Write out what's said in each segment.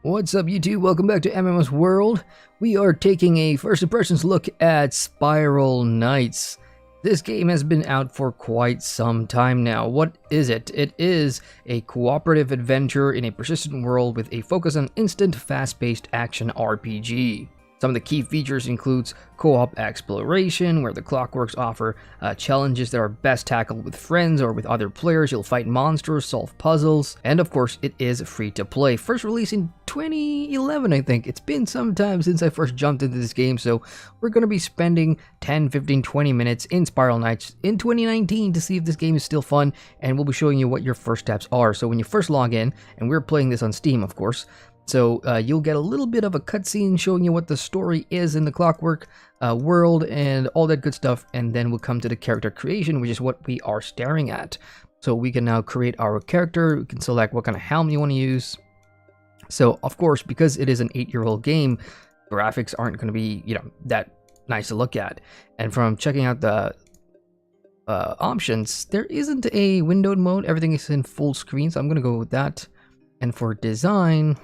What's up YouTube? Welcome back to MMOSWORLD. We are taking a first impressions look at Spiral Knights. This game has been out for quite some time now. What is it? It is a cooperative adventure in a persistent world with a focus on instant, fast-paced action RPG. Some of the key features includes co-op exploration, where the Clockworks offer challenges that are best tackled with friends or with other players. You'll fight monsters, solve puzzles, and of course it is free to play. First released in 2011, I think. It's been some time since I first jumped into this game, so we're going to be spending 10, 15, 20 minutes in Spiral Knights in 2019 to see if this game is still fun, and we'll be showing you what your first steps are. So when you first log in, and we're playing this on Steam, of course, so you'll get a little bit of a cutscene showing you what the story is in the Clockwork world and all that good stuff, and then we'll come to the character creation, which is what we are staring at. So we can now create our character. We can select what kind of helm you want to use. So of course, because it is an 8-year-old game, graphics aren't going to be, that nice to look at. And from checking out the options, there isn't a windowed mode. Everything is in full screen, so I'm going to go with that. And for design,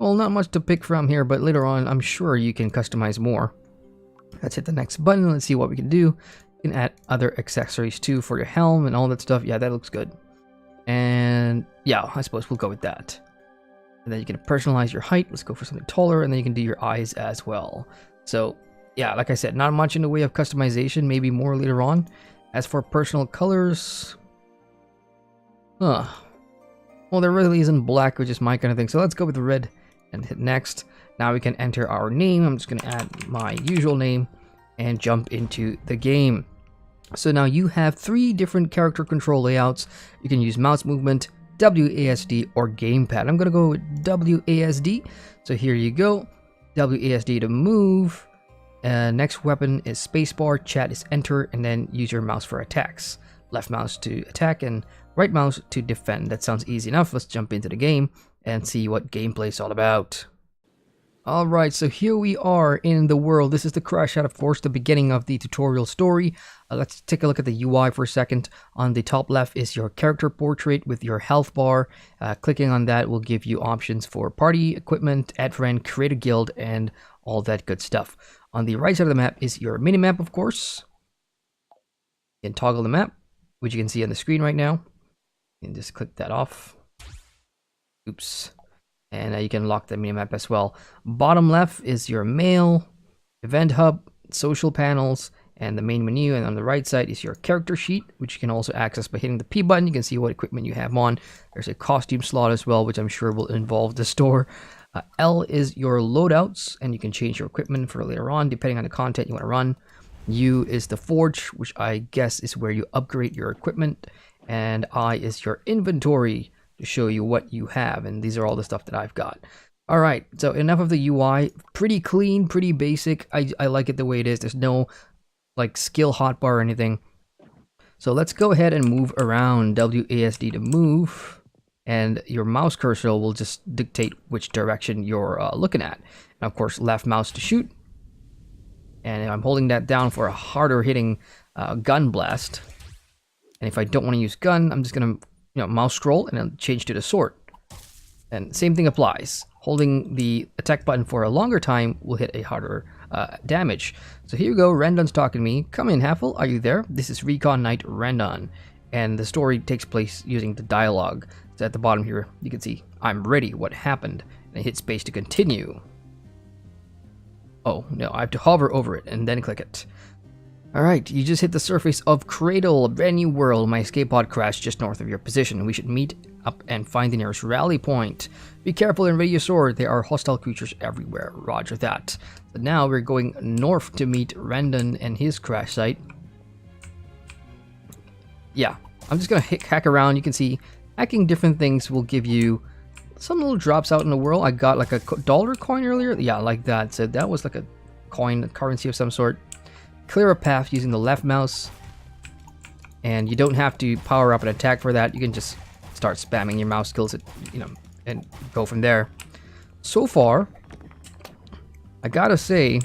well, not much to pick from here, but later on, I'm sure you can customize more. Let's hit the next button. Let's see what we can do. You can add other accessories too for your helm and all that stuff. Yeah, that looks good. And yeah, I suppose we'll go with that. And then you can personalize your height. Let's go for something taller, and then you can do your eyes as well. So yeah, like I said, not much in the way of customization, maybe more later on. As for personal colors, well, there really isn't black, which is my kind of thing. So let's go with the red and hit next. Now we can enter our name. I'm just going to add my usual name and jump into the game. So now you have 3 different character control layouts. You can use mouse movement, WASD, or gamepad. I'm going to go with WASD. So here you go. WASD to move. Next weapon is spacebar, chat is enter, and then use your mouse for attacks. Left mouse to attack and right mouse to defend. That sounds easy enough. Let's jump into the game and see what gameplay is all about. Alright, so here we are in the world. This is the crash out, of course, the beginning of the tutorial story. Let's take a look at the UI for a second. On the top left is your character portrait with your health bar. Clicking on that will give you options for party, equipment, add friend, create a guild, and all that good stuff. On the right side of the map is your minimap, of course. You can toggle the map, which you can see on the screen right now. You can just click that off. Oops. And you can lock the minimap as well. Bottom left is your mail, event hub, social panels, and the main menu. And on the right side is your character sheet, which you can also access by hitting the P button. You can see what equipment you have on. There's a costume slot as well, which I'm sure will involve the store. L is your loadouts, and you can change your equipment for later on, depending on the content you want to run. U is the forge, which I guess is where you upgrade your equipment. And I is your inventory, to show you what you have, and these are all the stuff that I've got. All right, so enough of the UI. Pretty clean, pretty basic. I like it the way it is. There's no like skill hotbar or anything. So let's go ahead and move around. WASD to move, and your mouse cursor will just dictate which direction you're looking at. And of course, left mouse to shoot, and I'm holding that down for a harder hitting gun blast. And if I don't want to use gun, I'm just gonna mouse scroll and then change to the sword. And same thing applies. Holding the attack button for a longer time will hit a harder damage. So here you go. Rendon's talking to me. Come in, Haffel. Are you there? This is Recon Knight Rendon. And the story takes place using the dialogue. So at the bottom here, you can see, I'm ready. What happened? And I hit space to continue. Oh, no. I have to hover over it and then click it. Alright, you just hit the surface of Cradle, a brand new world. My escape pod crashed just north of your position. We should meet up and find the nearest rally point. Be careful and ready your sword. There are hostile creatures everywhere. Roger that. So now we're going north to meet Rendon and his crash site. Yeah, I'm just going to hack around. You can see hacking different things will give you some little drops out in the world. I got like a dollar coin earlier. Yeah, like that. So that was like a coin, a currency of some sort. Clear a path using the left mouse, and you don't have to power up an attack for that. You can just start spamming your mouse skills, and go from there. So far, I gotta say,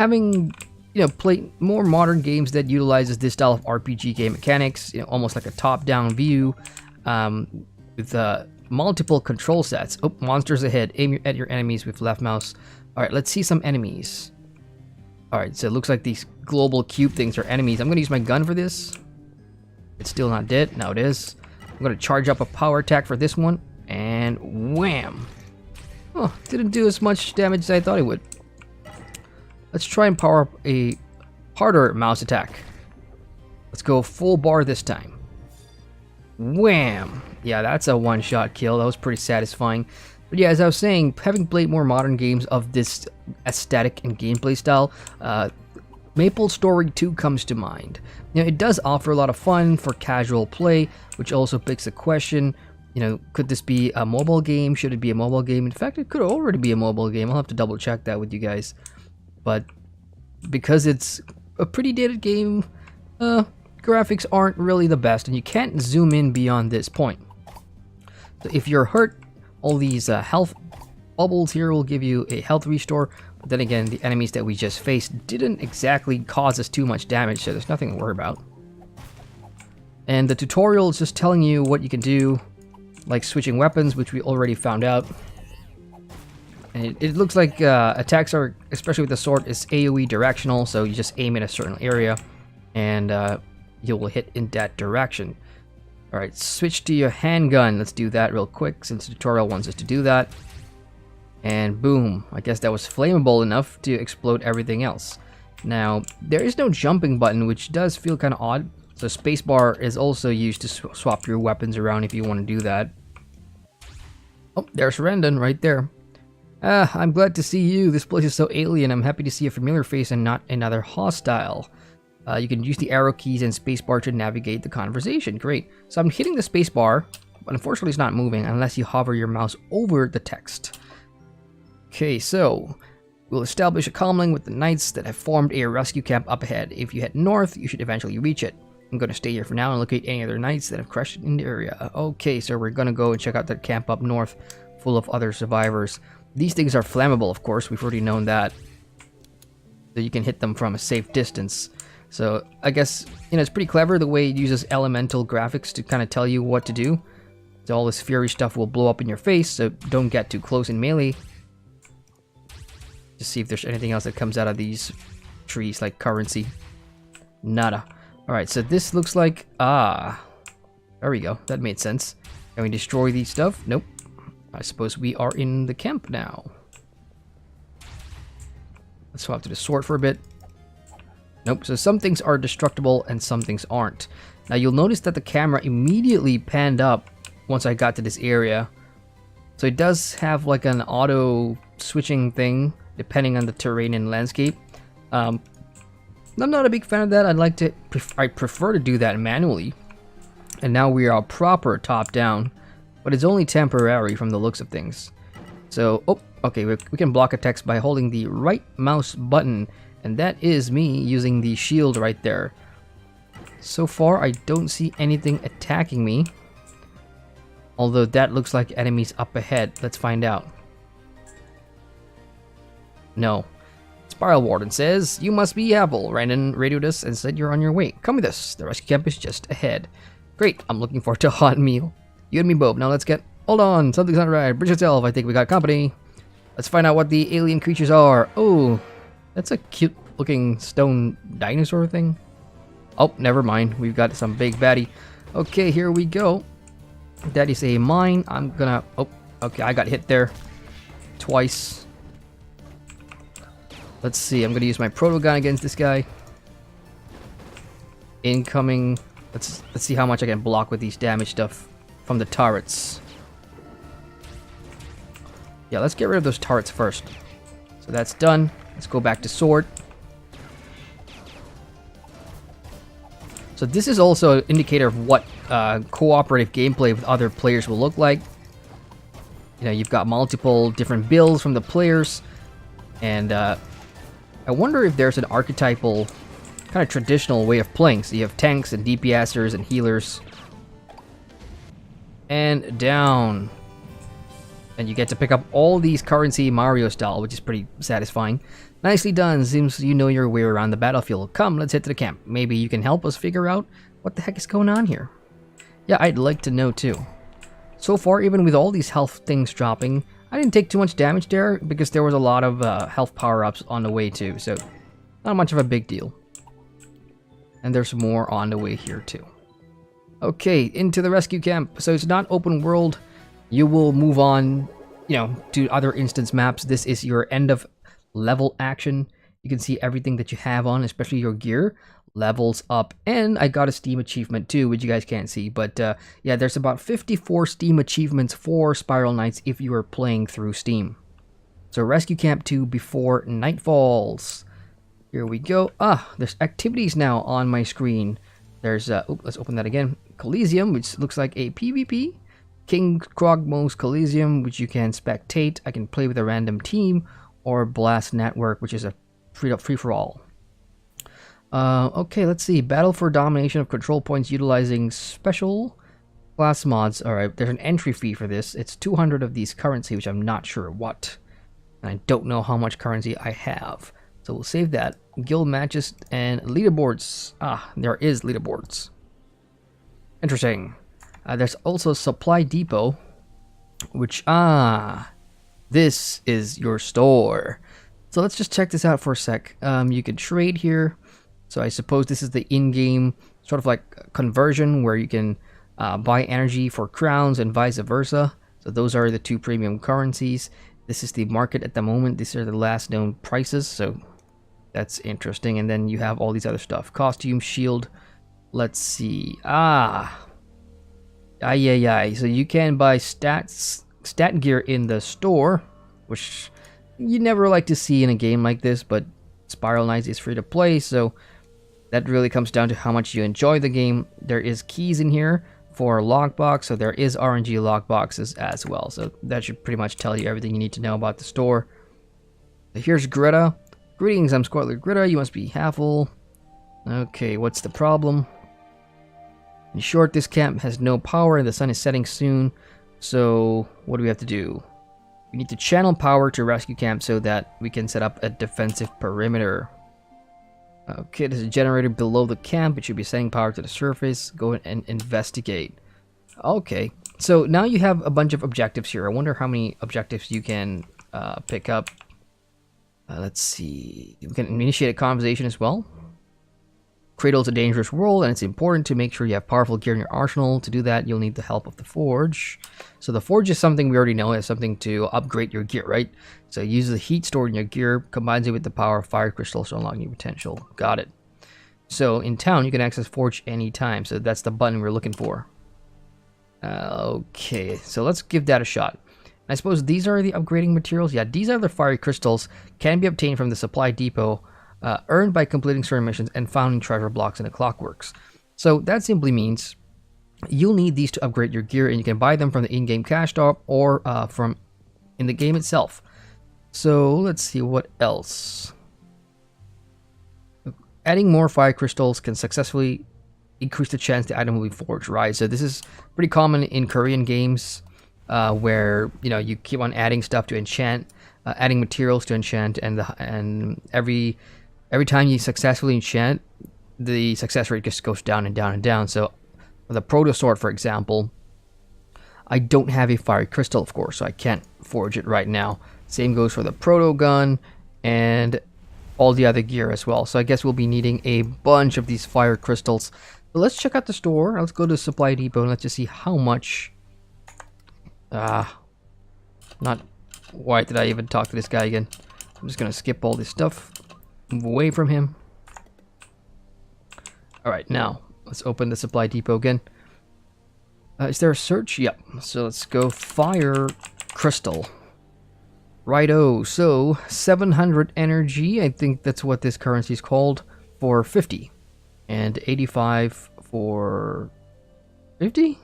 having play more modern games that utilizes this style of RPG game mechanics, almost like a top-down view, with multiple control sets. Oh, monsters ahead. Aim at your enemies with left mouse. All right, let's see some enemies. All right, so it looks like these global cube things are enemies. I'm gonna use my gun for this. It's still not dead. Now it is. I'm gonna charge up a power attack for this one, and wham! Oh, didn't do as much damage as I thought it would. Let's try and power up a harder mouse attack. Let's go full bar this time. Wham! Yeah, that's a one-shot kill. That was pretty satisfying. But yeah, as I was saying, having played more modern games of this aesthetic and gameplay style, MapleStory 2 comes to mind. It does offer a lot of fun for casual play, which also begs the question, could this be a mobile game? Should it be a mobile game? In fact, it could already be a mobile game. I'll have to double check that with you guys. But because it's a pretty dated game, graphics aren't really the best, and you can't zoom in beyond this point. So if you're hurt, all these health bubbles here will give you a health restore. But then again, the enemies that we just faced didn't exactly cause us too much damage, so there's nothing to worry about. And the tutorial is just telling you what you can do, like switching weapons, which we already found out. And it looks like attacks are, especially with the sword, is AoE directional, so you just aim in a certain area, and you will hit in that direction. Alright, switch to your handgun. Let's do that real quick, since the tutorial wants us to do that. And boom, I guess that was flammable enough to explode everything else. Now, there is no jumping button, which does feel kind of odd. So spacebar is also used to swap your weapons around if you want to do that. Oh, there's Rendon right there. I'm glad to see you. This place is so alien. I'm happy to see a familiar face and not another hostile. You can use the arrow keys and spacebar to navigate the conversation. Great. So I'm hitting the spacebar, but unfortunately it's not moving unless you hover your mouse over the text. Okay, so we'll establish a comlink with the knights that have formed a rescue camp up ahead. If you head north, you should eventually reach it. I'm going to stay here for now and locate any other knights that have crashed in the area. Okay, so we're going to go and check out that camp up north full of other survivors. These things are flammable, of course. We've already known that. So you can hit them from a safe distance. So I guess, it's pretty clever the way it uses elemental graphics to kind of tell you what to do. So all this fury stuff will blow up in your face, so don't get too close in melee. Just see if there's anything else that comes out of these trees, like currency. Nada. Alright, so this looks like... there we go. That made sense. Can we destroy these stuff? Nope. I suppose we are in the camp now. Let's swap to the sword for a bit. Nope, so some things are destructible and some things aren't. Now you'll notice that the camera immediately panned up once I got to this area. So it does have like an auto switching thing depending on the terrain and landscape. I'm not a big fan of that. I prefer to do that manually. And now we are proper top down, but it's only temporary from the looks of things. So, okay, we can block a text by holding the right mouse button, and that is me using the shield right there. So far, I don't see anything attacking me, although that looks like enemies up ahead. Let's find out. No. Spiral Warden says, "You must be Apple." Randon radioed us and said you're on your way. Come with us. The rescue camp is just ahead. Great. I'm looking forward to a hot meal. You and me both. Now let's get... Hold on. Something's not right. Bridge yourself. I think we got company. Let's find out what the alien creatures are. Oh, that's a cute looking stone dinosaur thing. Oh, never mind. We've got some big baddie. Okay, here we go. That is a mine. I'm gonna... Oh, okay. I got hit there twice. Let's see. I'm gonna use my proto gun against this guy. Incoming. Let's see how much I can block with these damage stuff from the turrets. Yeah, let's get rid of those turrets first. So that's done. Let's go back to sword. So this is also an indicator of what cooperative gameplay with other players will look like. You know, you've got multiple different builds from the players, and I wonder if there's an archetypal, kind of traditional way of playing. So you have tanks and DPSers and healers. And down. And you get to pick up all these currency Mario style, which is pretty satisfying. Nicely done. Seems you know your way around the battlefield. Come, let's head to the camp. Maybe you can help us figure out what the heck is going on here. Yeah, I'd like to know too. So far, even with all these health things dropping, I didn't take too much damage there because there was a lot of health power-ups on the way too. So, not much of a big deal. And there's more on the way here too. Okay, into the rescue camp. So it's not open world. You will move on, you know, to other instance maps. This is your end of level action. You can see everything that you have on, especially your gear levels up. And I got a Steam achievement too, which you guys can't see. But yeah, there's about 54 Steam achievements for Spiral Knights if you are playing through Steam. So Rescue Camp 2 before night falls. Here we go. There's activities now on my screen. There's, let's open that again. Coliseum, which looks like a PvP. King Krogmo's Coliseum, which you can spectate. I can play with a random team. Or Blast Network, which is a free-for-all. Okay, let's see. Battle for domination of control points utilizing special class mods. Alright, there's an entry fee for this. It's 200 of these currency, which I'm not sure what. And I don't know how much currency I have. So we'll save that. Guild matches and leaderboards. There is leaderboards. Interesting. There's also Supply Depot, which, this is your store. So let's just check this out for a sec. You can trade here. So I suppose this is the in-game sort of like conversion where you can buy energy for crowns and vice versa. So those are the two premium currencies. This is the market at the moment. These are the last known prices. So that's interesting. And then you have all these other stuff. Costume, shield. Let's see. So you can buy stat gear in the store, which you never like to see in a game like this, but Spiral Knights is free to play, so that really comes down to how much you enjoy the game. There is keys in here for lockbox, so there is RNG lockboxes as well, so that should pretty much tell you everything you need to know about the store. So here's Greta. Greetings, I'm Squattler Greta. You must be Haffle. Okay, what's the problem? In short, this camp has no power and the sun is setting soon. So, what do we have to do? We need to channel power to rescue camp so that we can set up a defensive perimeter. Okay, there's a generator below the camp. It should be sending power to the surface. Go and investigate. Okay, so now you have a bunch of objectives here. I wonder how many objectives you can pick up. Let's see. We can initiate a conversation as well. Cradle's a dangerous world, and it's important to make sure you have powerful gear in your arsenal. To do that, you'll need the help of the Forge. So the Forge is something we already know as something to upgrade your gear, right? So use the heat stored in your gear, combines it with the power of fire crystals to unlock new potential. Got it. So in town, you can access Forge anytime. So that's the button we're looking for. Okay, so let's give that a shot. I suppose these are the upgrading materials. Yeah, these are the fiery crystals. Can be obtained from the supply depot. Earned by completing certain missions and found in treasure blocks in the clockworks. So that simply means you'll need these to upgrade your gear, and you can buy them from the in-game cash shop or from in the game itself. So let's see what else. Adding more fire crystals can successfully increase the chance the item will be forged, right? So this is pretty common in Korean games where you keep on adding stuff to enchant, adding materials to enchant, and every time you successfully enchant, the success rate just goes down and down and down. So for the Proto Sword, for example, I don't have a fiery crystal, of course, so I can't forge it right now. Same goes for the Proto Gun and all the other gear as well. So I guess we'll be needing a bunch of these fire crystals. So let's check out the store. Let's go to the Supply Depot and let's just see how much. Why did I even talk to this guy again? I'm just gonna skip all this stuff. Move away from him. Alright, now let's open the Supply Depot again. Is there a search? Yep. So let's go fire crystal. Righto. So 700 energy. I think that's what this currency is called, for 50. And 85 for 50?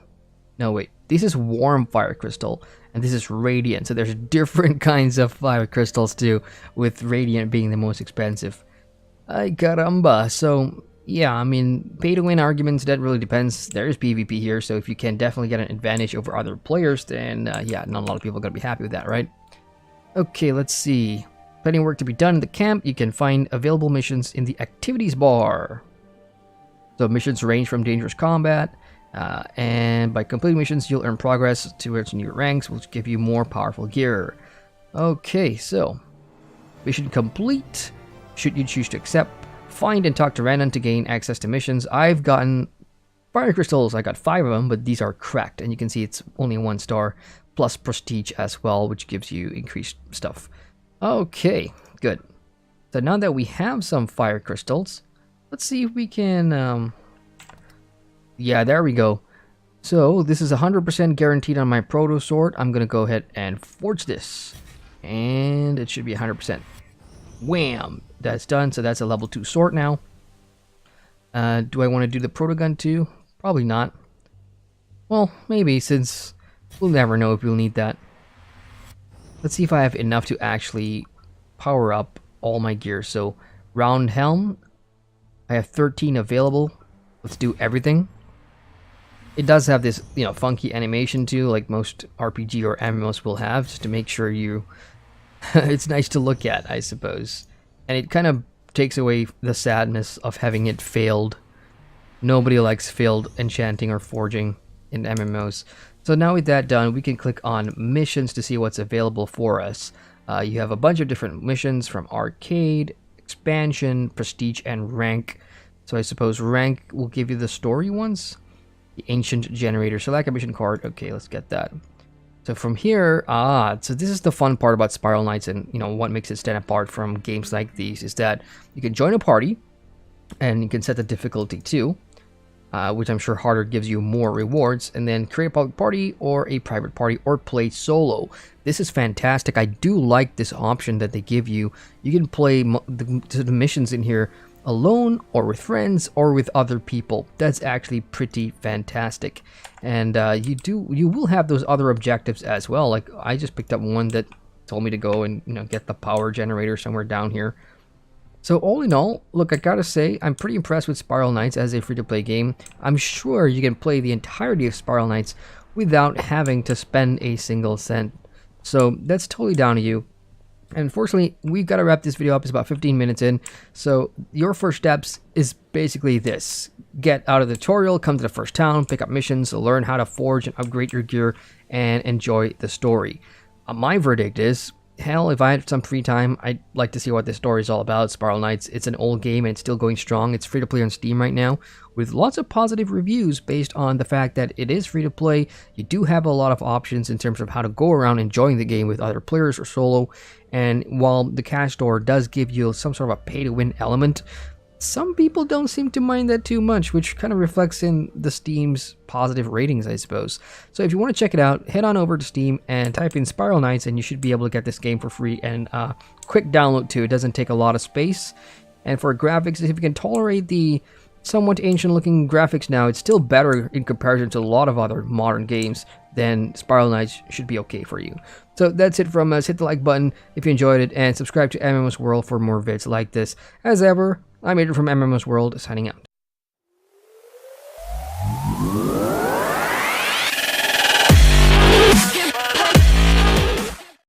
No, wait. This is warm fire crystal, and this is radiant. So there's different kinds of fire crystals too, with radiant being the most expensive. Ay caramba. So Yeah, I mean, pay to win arguments, that really depends. There is PvP here, so if you can definitely get an advantage over other players, then yeah, not a lot of people are going to be happy with that, right? Okay, let's see. Plenty of work to be done in the camp. You can find available missions in the activities bar. So missions range from dangerous combat, and by completing missions, you'll earn progress towards new ranks, which give you more powerful gear. Okay, so mission complete. Should you choose to accept, find and talk to Renan to gain access to missions. I've gotten fire crystals. I got 5 of them, but these are cracked, and you can see it's only 1 star plus prestige as well, which gives you increased stuff. Okay, good. So now that we have some fire crystals, let's see if we can yeah, there we go. So this is 100% guaranteed on my proto sword. I'm gonna go ahead and forge this, and it should be 100%. Wham! That's done. So that's a level 2 sword now. Do I want to do the proto gun too? Probably not. Well, maybe, since we'll never know if we'll need that. Let's see if I have enough to actually power up all my gear. So round helm, I have 13 available. Let's do everything. It does have this, you know, funky animation too, like most RPG or MMOs will have, just to make sure you it's nice to look at, I suppose. And it kind of takes away the sadness of having it failed. Nobody likes failed enchanting or forging in MMOs. So now with that done, we can click on missions to see what's available for us. You have a bunch of different missions from arcade, expansion, prestige, and rank. So I suppose rank will give you the story ones. The ancient generator. Select a mission card. Okay, let's get that. So from here, so this is the fun part about Spiral Knights, and you know what makes it stand apart from games like these is that you can join a party, and you can set the difficulty too, which I'm sure harder gives you more rewards, and then create a public party or a private party or play solo. This is fantastic. I do like this option that they give you. You can play the missions in here alone or with friends or with other people. That's actually pretty fantastic. And you will have those other objectives as well. Like I just picked up one that told me to go and, you know, get the power generator somewhere down here. So all in all, look, I gotta say, I'm pretty impressed with Spiral Knights as a free-to-play game. I'm sure you can play the entirety of Spiral Knights without having to spend a single cent. So that's totally down to you. And unfortunately, we've got to wrap this video up. It's about 15 minutes in. So your first steps is basically this. Get out of the tutorial, come to the first town, pick up missions, learn how to forge and upgrade your gear, and enjoy the story. My verdict is, hell, if I had some free time, I'd like to see what this story is all about. Spiral Knights, it's an old game and it's still going strong. It's free to play on Steam right now with lots of positive reviews based on the fact that it is free to play. You do have a lot of options in terms of how to go around enjoying the game with other players or solo. And while the cash store does give you some sort of a pay to win element, some people don't seem to mind that too much, which kind of reflects in the Steam's positive ratings, I suppose. So if you want to check it out, head on over to Steam and type in Spiral Knights, and you should be able to get this game for free and quick download too. It doesn't take a lot of space. And for graphics, if you can tolerate the somewhat ancient looking graphics now, it's still better in comparison to a lot of other modern games, then Spiral Knights should be okay for you. So that's it from us. Hit the like button if you enjoyed it, and subscribe to MMOSWORLD for more vids like this. As ever, I'm Adrian from MMOSWORLD, signing out.